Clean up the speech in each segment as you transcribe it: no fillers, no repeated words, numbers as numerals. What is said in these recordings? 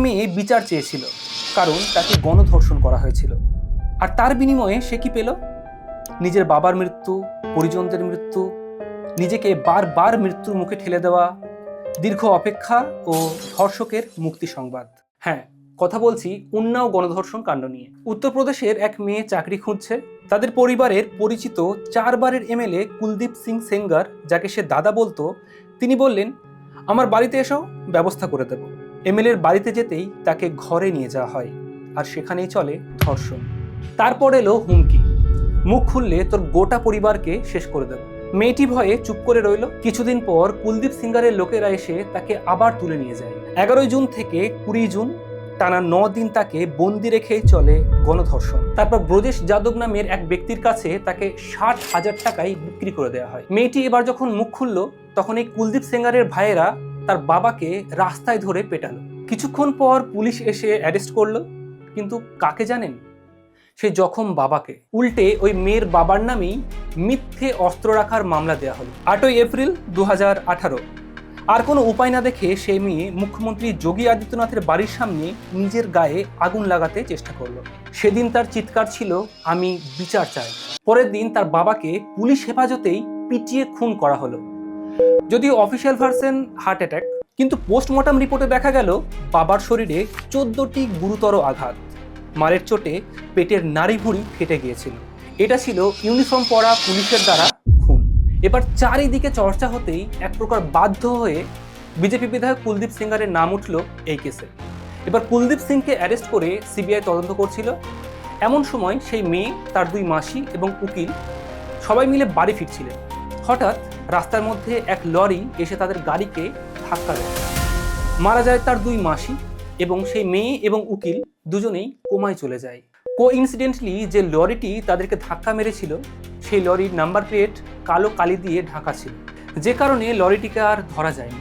মেয়ে বিচার চেয়েছিল, কারণ তাকে গণধর্ষণ করা হয়েছিল। আর তার বিনিময়ে সে কি পেল? নিজের বাবার মৃত্যু, পরিজনদের মৃত্যু, নিজেকে বারবার মৃত্যুর মুখে ঠেলে দেওয়া, দীর্ঘ অপেক্ষা ও ধর্ষকের মুক্তি সংবাদ। হ্যাঁ, কথা বলছি উন্নাও গণধর্ষণ কাণ্ড নিয়ে। উত্তরপ্রদেশের এক মেয়ে চাকরি খুঁজছে। তাদের পরিবারের পরিচিত 4 বারের এমএলএ কুলদীপ সিং সেঙ্গার, যাকে সে দাদা বলতো, তিনি বললেন, আমার বাড়িতে এসো, ব্যবস্থা করে দেব। এমএলএর বাড়িতে যেতেই তাকে ঘরে নিয়ে যাওয়া হয়, আর সেখানেই চলে ধর্ষণ। তারপর এলো হুমকি, মুখ খুললে তোর গোটা পরিবারকে শেষ করে দেব। মেয়েটি ভয়ে চুপ করে রইল। কিছুদিন পর কুলদীপ সিঙ্গারের লোকেরা এসে তাকে আবার তুলে নিয়ে যায়। 11 জুন থেকে 20 জুন টানা 9 দিন তাকে বন্দি রেখেই চলে গণধর্ষণ। তারপর ব্রজেশ যাদব নামের এক ব্যক্তির কাছে তাকে 60,000 টাকায় বিক্রি করে দেওয়া হয়। মেয়েটি এবার যখন মুখ খুলল, তখন এই কুলদীপ সেঙ্গারের ভাইয়েরা তার বাবাকে রাস্তায় ধরে পেটালো। কিছুক্ষণ পর পুলিশ এসে অ্যারেস্ট করলো, কিন্তু কাকে জানেন? সে জখম বাবাকে। উল্টে ওই মেয়ের বাবার নামেই মিথ্যে অস্ত্র রাখার মামলা দেওয়া হলো। 8 এপ্রিল 2018। আর কোনো উপায় না দেখে সেই মেয়ে মুখ্যমন্ত্রী যোগী আদিত্যনাথের বাড়ির সামনে নিজের গায়ে আগুন লাগাতে চেষ্টা করলো। সেদিন তার চিৎকার ছিল, আমি বিচার চাই। পরের দিন তার বাবাকে পুলিশ হেফাজতেই পিটিয়ে খুন করা হলো। যদিও অফিসিয়াল ভার্সন হার্ট অ্যাটাক, কিন্তু পোস্টমর্টম রিপোর্টে দেখা গেল বাবার শরীরে 14টি গুরুতর আঘাত। মারের চোটে পেটের নাড়িভুঁড়ি ফেটে গিয়েছিল। এটা ছিল ইউনিফর্ম পরা পুলিশের দ্বারা খুন। এবার চারিদিকে চর্চা হতেই এক প্রকার বাধ্য হয়ে বিজেপি বিধায়ক কুলদীপ সিঙ্গারের নাম উঠল এই কেসে। এবার কুলদীপ সিংকে অ্যারেস্ট করে সিবিআই তদন্ত করছিল। এমন সময় সেই মেয়ে, তার 2 মাসি এবং উকিল সবাই মিলে বাড়ি ফিরছিলেন। হঠাৎ রাস্তার মধ্যে এক লরি এসে তাদের গাড়িকে ধাক্কা দেয়। মারা যায় তার 2 মাসি, এবং সেই মেয়ে এবং উকিল দুজনেই কোমায় চলে যায়। কোইন্সিডেন্টলি যে লরিটি তাদেরকে ধাক্কা মেরেছিল, সেই লরির নাম্বার প্লেট কালো কালি দিয়ে ঢাকা ছিল, যে কারণে লরিটিকে আর ধরা যায়নি।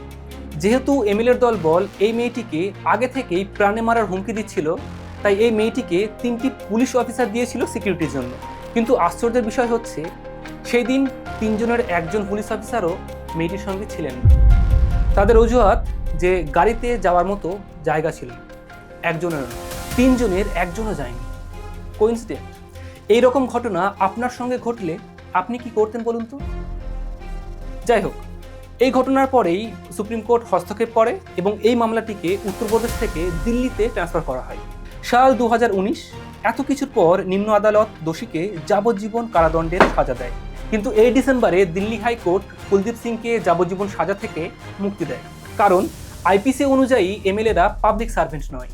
যেহেতু এমএলএর দলবল এই মেয়েটিকে আগে থেকেই প্রাণে মারার হুমকি দিচ্ছিল, তাই এই মেয়েটিকে 3টি পুলিশ অফিসার দিয়েছিল সিকিউরিটির জন্য। কিন্তু আশ্চর্যের বিষয় হচ্ছে, সেই দিন 3 জনের একজন পুলিশ অফিসারও মেয়েটির সঙ্গে ছিলেন না। তাদের অজুহাত যে গাড়িতে যাওয়ার মতো জায়গা ছিল। একজনের, 3 জনের একজনও যায়নি। কোইন্সিডেন্ট? এইরকম ঘটনা আপনার সঙ্গে ঘটলে আপনি কি করতেন বলুন তো? যাই হোক, এই ঘটনার পরেই সুপ্রিম কোর্ট হস্তক্ষেপ করে এবং এই মামলাটিকে উত্তরপ্রদেশ থেকে দিল্লিতে ট্রান্সফার করা হয়। সাল 2019। এত কিছুর পর নিম্ন আদালত দোষীকে যাবজ্জীবন কারাদণ্ডের সাজা দেয়। কিন্তু এই ডিসেম্বরে দিল্লি হাইকোর্ট কুলদীপ সিংকে যাবজ্জীবন সাজা থেকে মুক্তি দেয়, কারণ আইপিসি অনুযায়ী এমএলএরা পাবলিক সার্ভেন্ট নয়।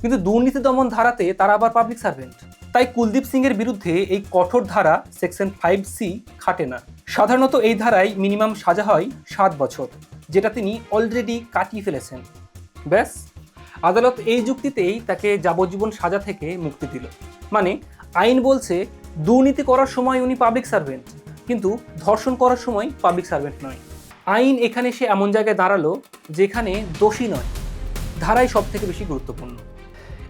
কিন্তু দুর্নীতি দমন ধারাতে তারা আবার পাবলিক সার্ভেন্ট। তাই কুলদীপ সিংয়ের বিরুদ্ধে এই কঠোর ধারা সেকশন 5C খাটে না। সাধারণত এই ধারায় মিনিমাম সাজা হয় 7 বছর, যেটা তিনি অলরেডি কাটিয়ে ফেলেছেন। ব্যাস, আদালত এই যুক্তিতেই তাকে যাবজ্জীবন সাজা থেকে মুক্তি দিল। মানে আইন বলছে দুর্নীতি করার সময় উনি পাবলিক সার্ভেন্ট, কিন্তু ধর্ষণ করার সময় পাবলিক সার্ভেন্ট নয়। আইন এখানে সে এমন জায়গায় দাঁড়ালো যেখানে দোষী নয়, ধারাই সব থেকে বেশি গুরুত্বপূর্ণ।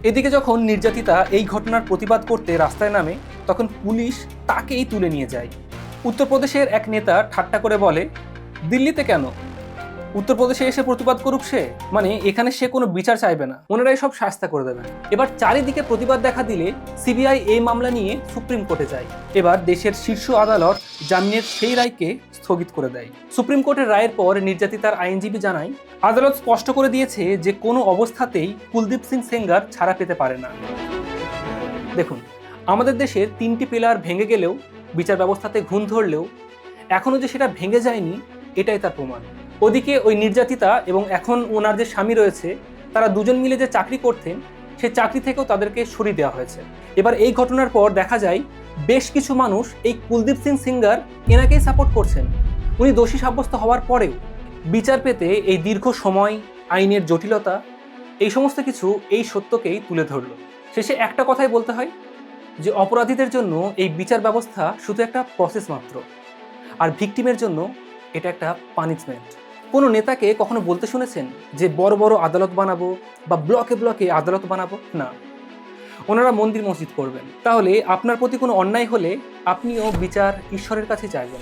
এদিকে যখন নির্যাতিতা এই ঘটনার প্রতিবাদ করতে রাস্তায় নামে, তখন পুলিশ তাকেই তুলে নিয়ে যায়। উত্তরপ্রদেশের এক নেতা ঠাট্টা করে বলে, দিল্লিতে কেন, উত্তরপ্রদেশে এসে প্রতিবাদ করুক সে, মানে এখানে সে কোনো বিচার চাইবে না, ওনারাই সব শাস্তা করে দেবেন। এবার চারিদিকে প্রতিবাদ দেখা দিলে সিবিআই এই মামলা নিয়ে সুপ্রিম কোর্টে যায়। এবার দেশের শীর্ষ আদালত জামিনের সেই রায়কে স্থগিত করে দেয়। সুপ্রিম কোর্টের রায়ের পর নির্যাতিতার আইনজীবী জানায়, আদালত স্পষ্ট করে দিয়েছে যে কোনো অবস্থাতেই কুলদীপ সিং সেঙ্গার ছাড়া পেতে পারে না। দেখুন, আমাদের দেশের 3টি পিলার ভেঙে গেলেও, বিচার ব্যবস্থাতে ঘুণ ধরলেও এখনও যে সেটা ভেঙে যায়নি, এটাই তার প্রমাণ। ওদিকে ওই নির্যাতিতা এবং এখন ওনার যে স্বামী রয়েছে, তারা দুজন মিলে যে চাকরি করতেন, সেই চাকরি থেকেও তাদেরকে সরিয়ে দেওয়া হয়েছে। এবার এই ঘটনার পর দেখা যায় বেশ কিছু মানুষ এই কুলদীপ সিং সেঙ্গার এনাকেই সাপোর্ট করছেন। উনি দোষী সাব্যস্ত হওয়ার পরেও বিচার পেতে এই দীর্ঘ সময়, আইনের জটিলতা, এই সমস্ত কিছু এই সত্যকেই তুলে ধরল। শেষে একটা কথাই বলতে হয় যে অপরাধীদের জন্য এই বিচার ব্যবস্থা শুধু একটা প্রসেস মাত্র, আর ভিকটিমের জন্য এটা একটা পানিশমেন্ট। কোনো নেতাকে কখনো বলতে শুনেছেন যে বড় বড় আদালত বানাবো বা ব্লকে ব্লকে আদালত বানাবো? না, ওনারা মন্দির মসজিদ করবেন। তাহলে আপনার প্রতি কোনো অন্যায় হলে আপনিও বিচার ঈশ্বরের কাছে চাইবেন।